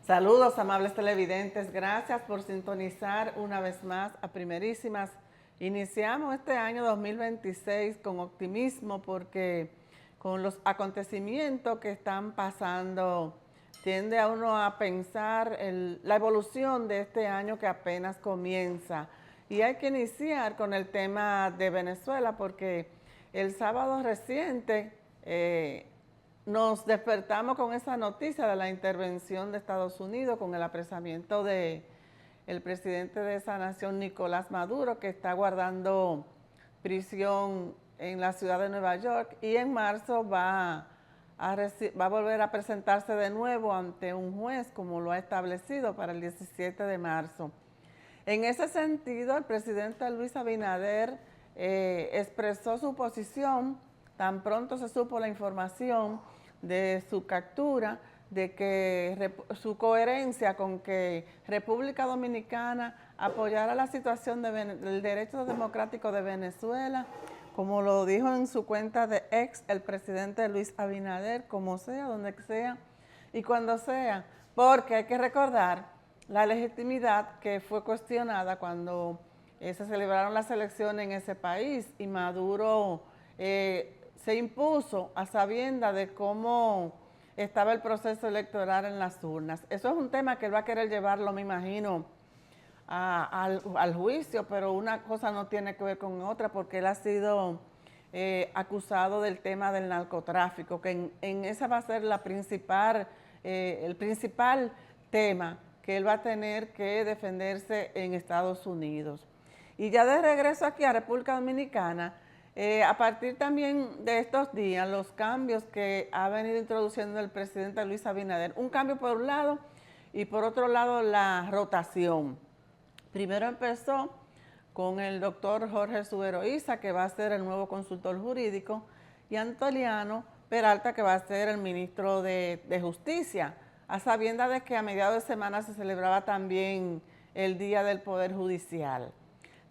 Saludos, amables televidentes. Gracias por sintonizar una vez más a Primerísimas. Iniciamos este año 2026 con optimismo porque con los acontecimientos que están pasando tiende a uno a pensar la evolución de este año que apenas comienza. Y hay que iniciar con el tema de Venezuela porque el sábado reciente nos despertamos con esa noticia de la intervención de Estados Unidos con el apresamiento del presidente de esa nación, Nicolás Maduro, que está guardando prisión en la ciudad de Nueva York y en marzo va a volver a presentarse de nuevo ante un juez, como lo ha establecido para el 17 de marzo. En ese sentido, el presidente Luis Abinader expresó su posición tan pronto se supo la información de su captura, de que su coherencia con que República Dominicana apoyara la situación del derecho democrático de Venezuela, como lo dijo en su cuenta de ex el presidente Luis Abinader, como sea, donde sea y cuando sea, porque hay que recordar la legitimidad que fue cuestionada cuando se celebraron las elecciones en ese país y Maduro se impuso a sabiendas de cómo estaba el proceso electoral en las urnas. Eso es un tema que él va a querer llevarlo, me imagino, al juicio, pero una cosa no tiene que ver con otra porque él ha sido acusado del tema del narcotráfico, que en esa va a ser el principal tema que él va a tener que defenderse en Estados Unidos. Y ya de regreso aquí a República Dominicana, a partir también de estos días, los cambios que ha venido introduciendo el presidente Luis Abinader, un cambio por un lado y por otro lado la rotación. Primero empezó con el doctor Jorge Suberoiza, que va a ser el nuevo consultor jurídico, y Antoliano Peralta, que va a ser el ministro de Justicia, a sabiendas de que a mediados de semana se celebraba también el Día del Poder Judicial.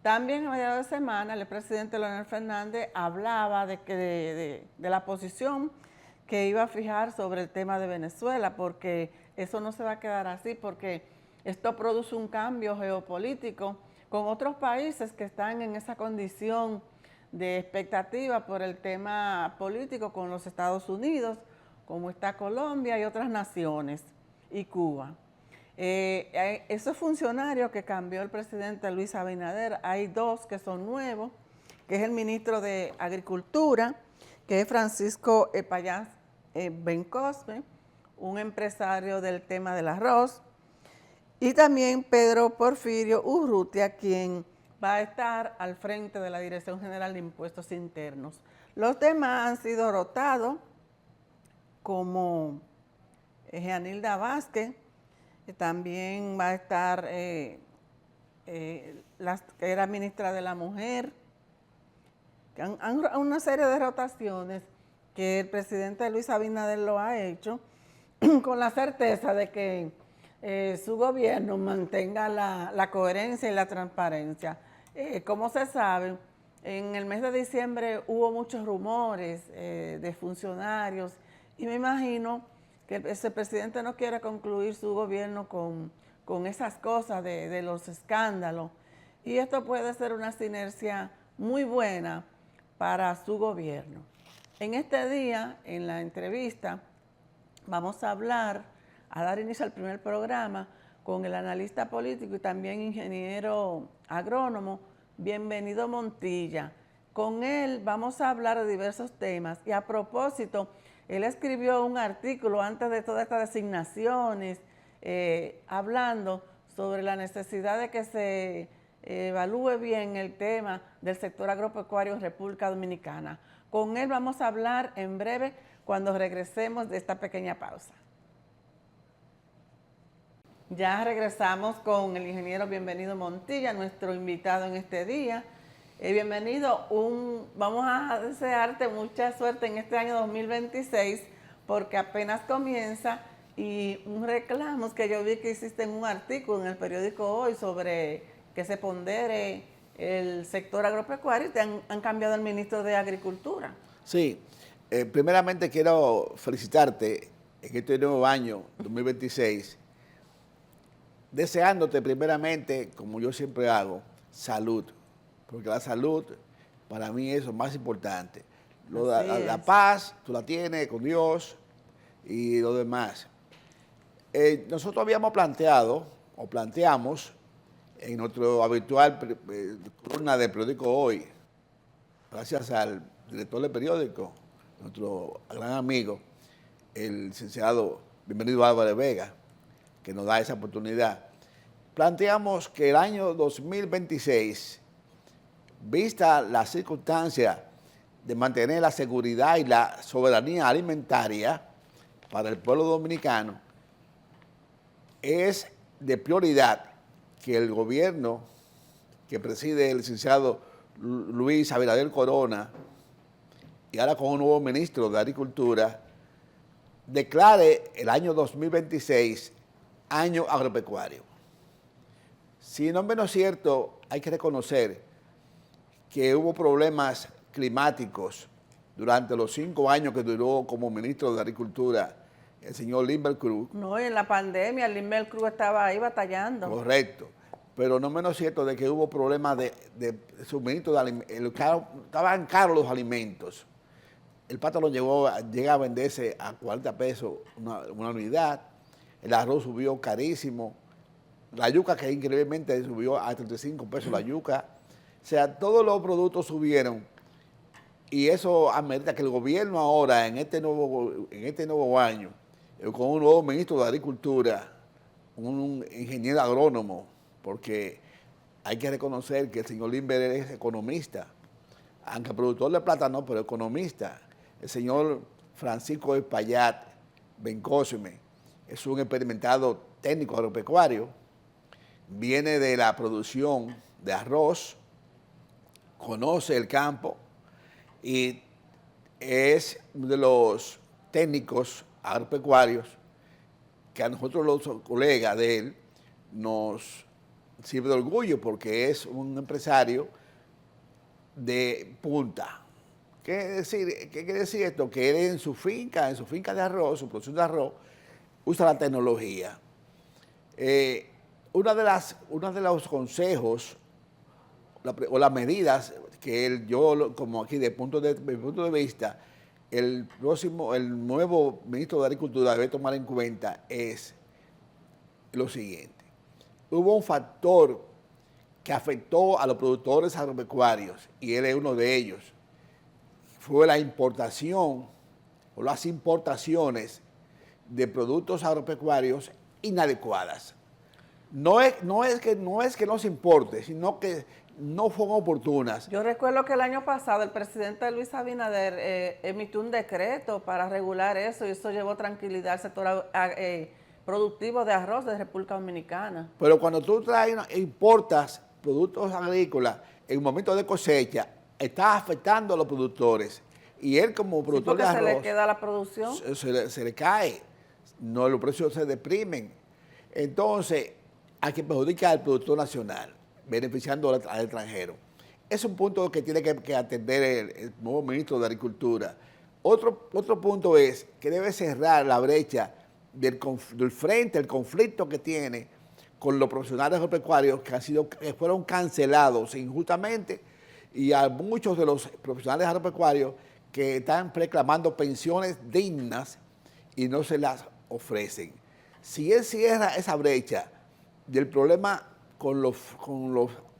También a mediados de semana el presidente Leonel Fernández hablaba de la posición que iba a fijar sobre el tema de Venezuela, porque eso no se va a quedar así, porque esto produce un cambio geopolítico con otros países que están en esa condición de expectativa por el tema político con los Estados Unidos, como está Colombia y otras naciones, y Cuba. Esos funcionarios que cambió el presidente Luis Abinader, hay dos que son nuevos, que es el ministro de Agricultura, que es Francisco Payás Bencosme, un empresario del tema del arroz, y también Pedro Porfirio Urrutia, quien va a estar al frente de la Dirección General de Impuestos Internos. Los demás han sido rotados, como Jeanilda Vázquez, también va a estar que era ministra de la Mujer. Una serie de rotaciones que el presidente Luis Abinader lo ha hecho con la certeza de que su gobierno mantenga la coherencia y la transparencia. Como se sabe, en el mes de diciembre hubo muchos rumores de funcionarios y me imagino que el presidente no quiere concluir su gobierno con esas cosas de los escándalos. Y esto puede ser una sinergia muy buena para su gobierno. En este día, en la entrevista, vamos a dar inicio al primer programa con el analista político y también ingeniero agrónomo, Bienvenido Montilla. Con él vamos a hablar de diversos temas y a propósito, él escribió un artículo antes de todas estas designaciones, hablando sobre la necesidad de que se evalúe bien el tema del sector agropecuario en República Dominicana. Con él vamos a hablar en breve cuando regresemos de esta pequeña pausa. Ya regresamos con el ingeniero Bienvenido Montilla, nuestro invitado en este día. Bienvenido, vamos a desearte mucha suerte en este año 2026 porque apenas comienza y un reclamo que yo vi que hiciste en un artículo en el periódico Hoy sobre que se pondere el sector agropecuario y te han cambiado el ministro de Agricultura. Sí, primeramente quiero felicitarte en este nuevo año 2026 deseándote primeramente, como yo siempre hago, salud, porque la salud para mí es lo más importante. La paz, tú la tienes con Dios y lo demás. Nosotros habíamos planteado, o planteamos, en nuestro habitual columna del periódico Hoy, gracias al director del periódico, nuestro gran amigo, el licenciado Bienvenido Álvarez Vega, que nos da esa oportunidad. Planteamos que el año 2026, vista la circunstancia de mantener la seguridad y la soberanía alimentaria para el pueblo dominicano, es de prioridad que el gobierno que preside el licenciado Luis Abinader Corona, y ahora con un nuevo ministro de Agricultura, declare el año 2026 año agropecuario. Si no es menos cierto, hay que reconocer que hubo problemas climáticos durante los 5 años que duró como ministro de Agricultura el señor Limber Cruz. No, y en la pandemia Limber Cruz estaba ahí batallando. Correcto. Pero no menos cierto de que hubo problemas de suministro de alimentos. Estaban caros los alimentos. El plátano llega a venderse a 40 pesos una unidad. El arroz subió carísimo. La yuca, que increíblemente subió a 35 pesos la yuca. O sea, todos los productos subieron. Y eso amerita que el gobierno ahora, en este nuevo año, con un nuevo ministro de Agricultura, un ingeniero agrónomo, porque hay que reconocer que el señor Limber es economista, aunque productor de plátano, pero economista. El señor Francisco Espaillat Bencosme es un experimentado técnico agropecuario, viene de la producción de arroz, conoce el campo y es uno de los técnicos agropecuarios que a nosotros los colegas de él nos sirve de orgullo porque es un empresario de punta. ¿Qué quiere decir esto? Que él en su finca de arroz, su producción de arroz, usa la tecnología. Uno de los consejos o las medidas que como aquí, desde mi punto de vista, el nuevo ministro de Agricultura debe tomar en cuenta es lo siguiente. Hubo un factor que afectó a los productores agropecuarios, y él es uno de ellos. Fue la importación o las importaciones de productos agropecuarios inadecuadas. No es que no se importe, sino que no fueron oportunas. Yo recuerdo que el año pasado el presidente Luis Abinader emitió un decreto para regular eso y eso llevó tranquilidad al sector productivo de arroz de República Dominicana. Pero cuando tú importas productos agrícolas en un momento de cosecha, está afectando a los productores. Y él como productor de arroz, se le queda la producción. Se le cae. No, los precios se deprimen. Entonces, hay que perjudicar al productor nacional, beneficiando al extranjero. Es un punto que tiene que atender el nuevo ministro de Agricultura. Otro punto es que debe cerrar la brecha del frente, el conflicto que tiene con los profesionales agropecuarios que fueron cancelados injustamente, y a muchos de los profesionales agropecuarios que están reclamando pensiones dignas y no se las ofrecen. Si él cierra esa brecha del problema con los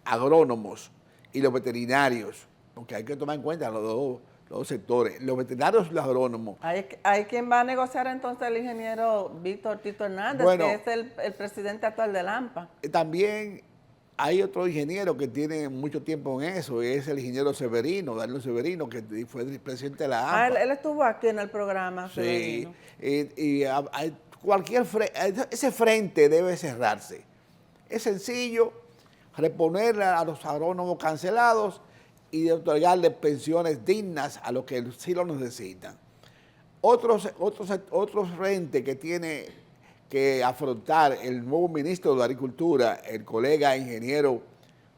agrónomos y los veterinarios, porque hay que tomar en cuenta los dos sectores, los veterinarios y los agrónomos. Hay quien va a negociar entonces el ingeniero Víctor Tito Hernández, bueno, que es el presidente actual de AMPA. También hay otro ingeniero que tiene mucho tiempo en eso, es el ingeniero Severino, Danilo Severino, que fue presidente de la AMPA. Él estuvo aquí en el programa, sí, Severino. Ese frente debe cerrarse. Es sencillo reponer a los agrónomos cancelados y de otorgarles pensiones dignas a los que sí lo necesitan. Otro frente que tiene que afrontar el nuevo ministro de Agricultura, el colega ingeniero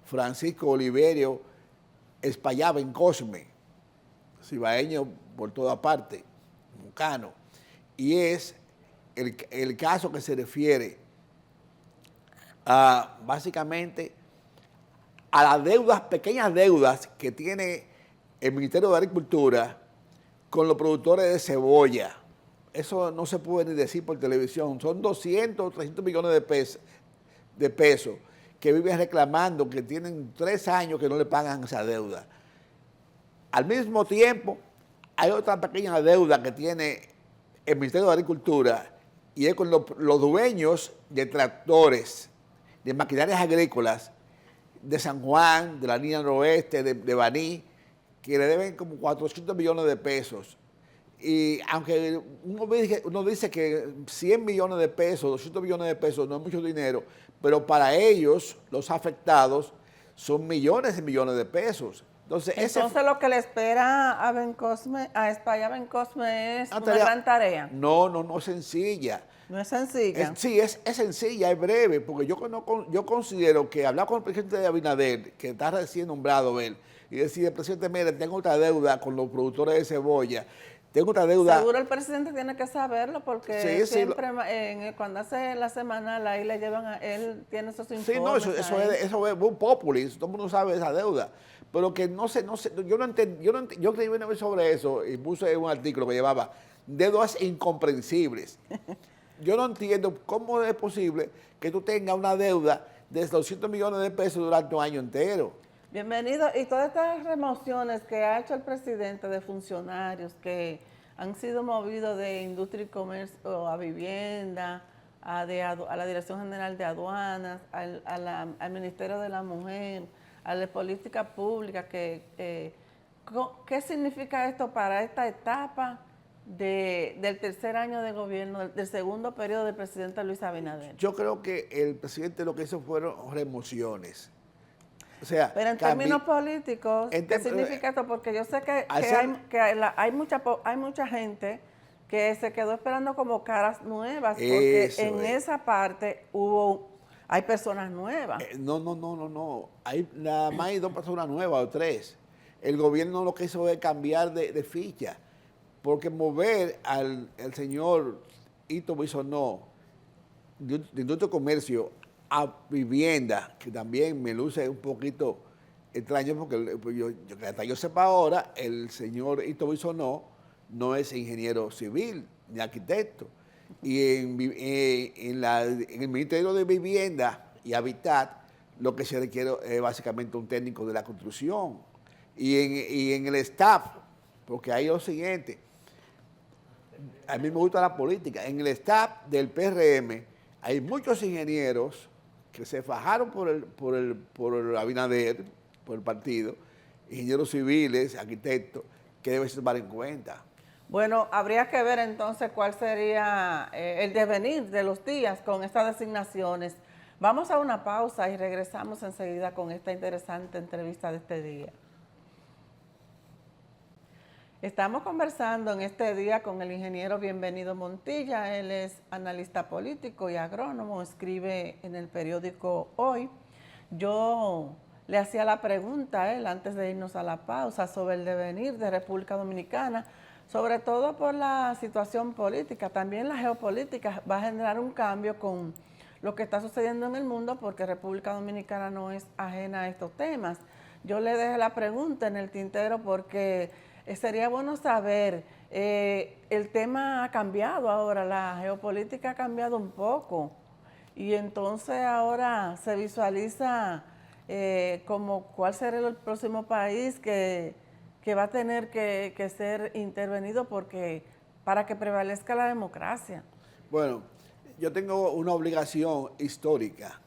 Francisco Oliverio Espaillat Bencosme, cibaeño por toda parte, mucano, y es el caso que se refiere básicamente a las deudas, pequeñas deudas que tiene el Ministerio de Agricultura con los productores de cebolla. Eso no se puede ni decir por televisión. Son 200 o 300 millones de pesos que viven reclamando, que tienen 3 años que no le pagan esa deuda. Al mismo tiempo, hay otra pequeña deuda que tiene el Ministerio de Agricultura y es con los dueños de tractores, de maquinarias agrícolas de San Juan, de la línea noroeste, de Baní, que le deben como 400 millones de pesos. Y aunque uno dice que 100 millones de pesos, 200 millones de pesos no es mucho dinero, pero para ellos, los afectados, son millones y millones de pesos. Entonces lo que le espera a Bencosme, a España Bencosme es una gran tarea. No es sencilla. No es sencilla. Sí, es sencilla, es breve, porque yo considero que hablar con el presidente de Abinader, que está recién nombrado él, y decir, presidente, mire, tengo otra deuda con los productores de cebolla, tengo otra deuda. Seguro el presidente tiene que saberlo, porque siempre cuando hace la semanal ahí le llevan a él, tiene esos informes. Sí, no, eso es un populis, todo el mundo sabe esa deuda. Pero que no sé, yo no entendí, yo escribí una vez sobre eso y puse un artículo que llevaba deudas incomprensibles. Yo no entiendo cómo es posible que tú tengas una deuda de 200 millones de pesos durante un año entero. Bienvenido. Y todas estas remociones que ha hecho el presidente de funcionarios que han sido movidos de industria y comercio a vivienda, a la Dirección General de Aduanas, al Ministerio de la Mujer, a la política pública, ¿qué significa esto para esta etapa del tercer año de gobierno, del segundo periodo del presidente Luis Abinader? Yo creo que el presidente lo que hizo fueron remociones. O sea, pero en términos políticos, ¿qué significa esto? Porque yo sé que hay mucha gente que se quedó esperando como caras nuevas, porque en esa parte hay personas nuevas. No. Hay nada más hay 2 personas nuevas o 3. El gobierno lo que hizo es cambiar de ficha, porque mover al señor Ito Bisonó de Industria y Comercio a vivienda, que también me luce un poquito extraño, porque hasta yo sepa ahora, el señor Ito Bisonó no es ingeniero civil ni arquitecto. Y en el Ministerio de Vivienda y Hábitat, lo que se requiere es básicamente un técnico de la construcción. Y en el staff, porque hay lo siguiente, a mí me gusta la política, en el staff del PRM hay muchos ingenieros que se fajaron por el Abinader, por el partido, ingenieros civiles, arquitectos, que deben ser tomar en cuenta. Bueno, habría que ver entonces cuál sería el devenir de los días con estas designaciones. Vamos a una pausa y regresamos enseguida con esta interesante entrevista de este día. Estamos conversando en este día con el ingeniero Bienvenido Montilla. Él es analista político y agrónomo, escribe en el periódico Hoy. Yo le hacía la pregunta a él antes de irnos a la pausa sobre el devenir de República Dominicana, sobre todo por la situación política. También la geopolítica va a generar un cambio con lo que está sucediendo en el mundo, porque República Dominicana no es ajena a estos temas. Yo le dejé la pregunta en el tintero porque sería bueno saber, el tema ha cambiado ahora, la geopolítica ha cambiado un poco y entonces ahora se visualiza como cuál será el próximo país que va a tener que ser intervenido para que prevalezca la democracia. Bueno, yo tengo una obligación histórica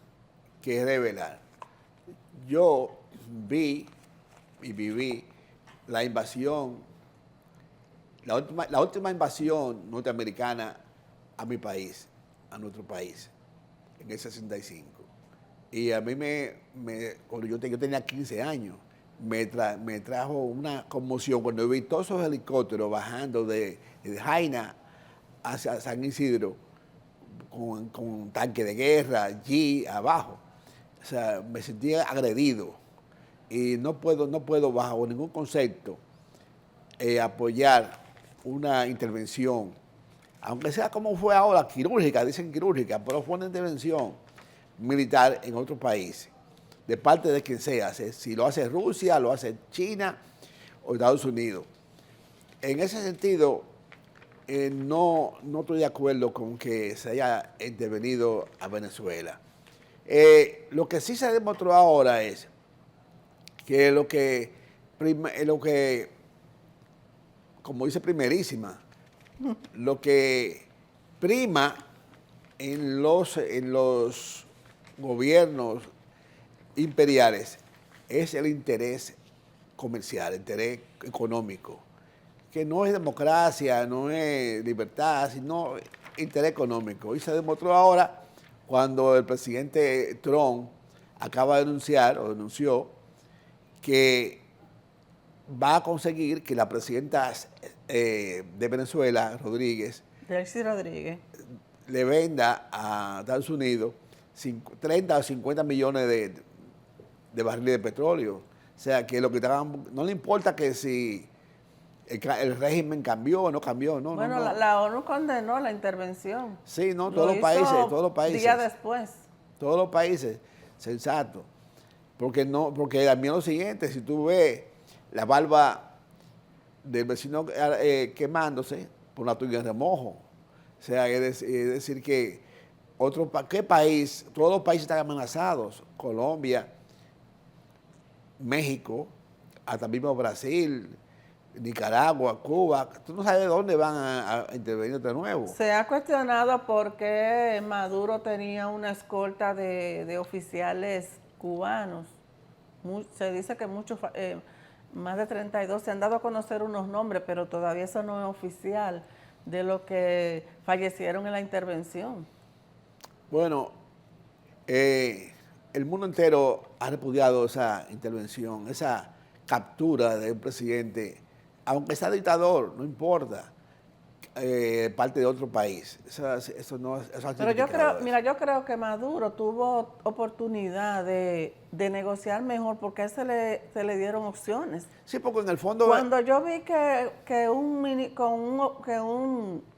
que revelar. Yo vi y viví la invasión, la última invasión norteamericana a mi país, a nuestro país, en el 65. Y a mí cuando yo tenía 15 años, me trajo una conmoción cuando vi todos esos helicópteros bajando de Jaina hacia San Isidro con tanque de guerra allí abajo. O sea, me sentía agredido. Y no puedo bajo ningún concepto apoyar una intervención, aunque sea como fue ahora, quirúrgica, dicen quirúrgica, pero fue una intervención militar en otro país, de parte de quien sea, si lo hace Rusia, lo hace China o Estados Unidos. En ese sentido, no estoy de acuerdo con que se haya intervenido a Venezuela. Lo que sí se demostró ahora es que como dice Primerísima, lo que prima en los gobiernos imperiales es el interés comercial, el interés económico, que no es democracia, no es libertad, sino interés económico. Y se demostró ahora cuando el presidente Trump acaba de denunció que va a conseguir que la presidenta de Venezuela, Delcy Rodríguez, le venda a Estados Unidos 30 o 50 millones de barriles de petróleo. O sea, que lo que no le importa que si el régimen cambió o no cambió. No, bueno, no. La ONU condenó la intervención. Sí, no, todos los países. Días después. Todos los países, sensato. Porque también lo siguiente, si tú ves la barba del vecino quemándose por una tuya en remojo. O sea, es decir que ¿qué país? Todos los países están amenazados. Colombia, México, hasta mismo Brasil, Nicaragua, Cuba. Tú no sabes dónde van a intervenir de nuevo. Se ha cuestionado por qué Maduro tenía una escolta de oficiales cubanos. Se dice que muchos, más de 32, se han dado a conocer unos nombres, pero todavía eso no es oficial, de los que fallecieron en la intervención. Bueno, el mundo entero ha repudiado esa intervención, esa captura de un presidente, aunque sea dictador, no importa, parte de otro país. Pero yo creo que Maduro tuvo oportunidad de negociar mejor porque a él se le dieron opciones. Sí, porque en el fondo... Cuando yo vi que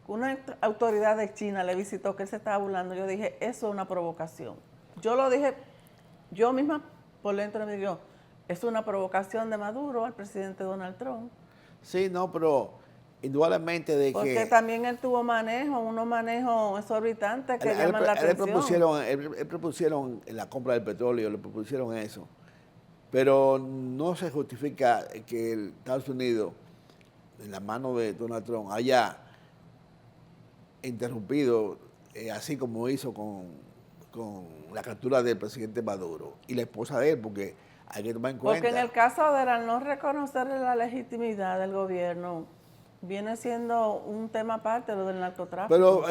una autoridad de China le visitó, que él se estaba burlando, yo dije, eso es una provocación. Yo lo dije, yo misma por dentro me digo, es una provocación de Maduro al presidente Donald Trump. Sí, no, pero indudablemente de porque que... Porque también él tuvo unos manejos exorbitantes que llaman la atención. Él propusieron en la compra del petróleo, le propusieron eso. Pero no se justifica que el Estados Unidos, en la mano de Donald Trump, haya interrumpido, así como hizo con la captura del presidente Maduro y la esposa de él, porque hay que tomar en cuenta. Porque en el caso de él, al no reconocerle la legitimidad del gobierno, viene siendo un tema aparte lo del narcotráfico.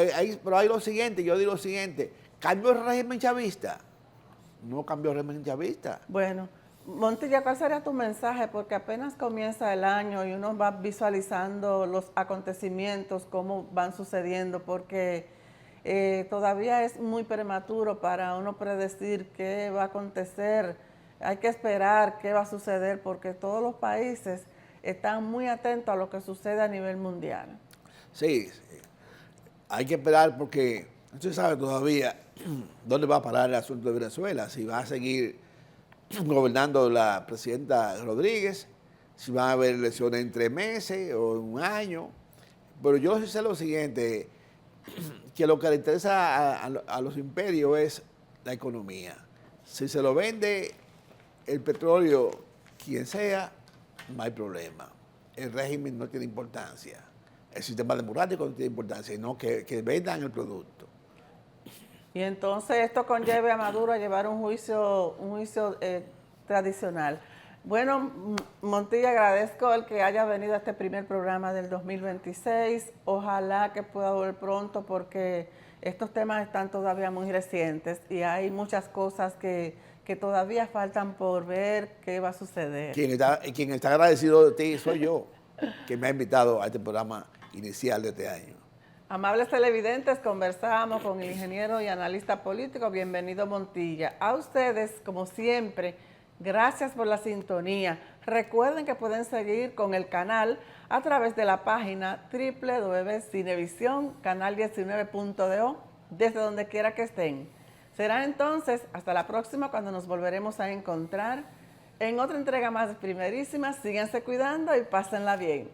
Pero hay lo siguiente, yo digo lo siguiente, ¿cambió el régimen chavista? No cambió el régimen chavista. Bueno, Montilla, ¿cuál sería tu mensaje? Porque apenas comienza el año y uno va visualizando los acontecimientos, cómo van sucediendo, porque todavía es muy prematuro para uno predecir qué va a acontecer. Hay que esperar qué va a suceder, porque todos los países están muy atentos a lo que sucede a nivel mundial. Sí, hay que esperar porque no se sabe todavía dónde va a parar el asunto de Venezuela, si va a seguir gobernando la presidenta Rodríguez, si van a haber elecciones en 3 meses o en 1 año. Pero yo sé lo siguiente, que lo que le interesa a los imperios es la economía. Si se lo vende el petróleo, quien sea, no hay problema. El régimen no tiene importancia. El sistema democrático no tiene importancia, sino que vendan el producto. Y entonces esto conlleve a Maduro a llevar un juicio tradicional. Bueno, Montilla, agradezco el que haya venido a este primer programa del 2026. Ojalá que pueda volver pronto porque estos temas están todavía muy recientes y hay muchas cosas que todavía faltan por ver qué va a suceder. Quien está agradecido de ti soy yo, que me ha invitado a este programa inicial de este año. Amables televidentes, conversamos con el ingeniero y analista político. Bienvenido, Montilla. A ustedes, como siempre, gracias por la sintonía. Recuerden que pueden seguir con el canal a través de la página www.cinevision, canal19.do, desde donde quiera que estén. Será entonces hasta la próxima cuando nos volveremos a encontrar en otra entrega más de Primerísimas. Síganse cuidando y pásenla bien.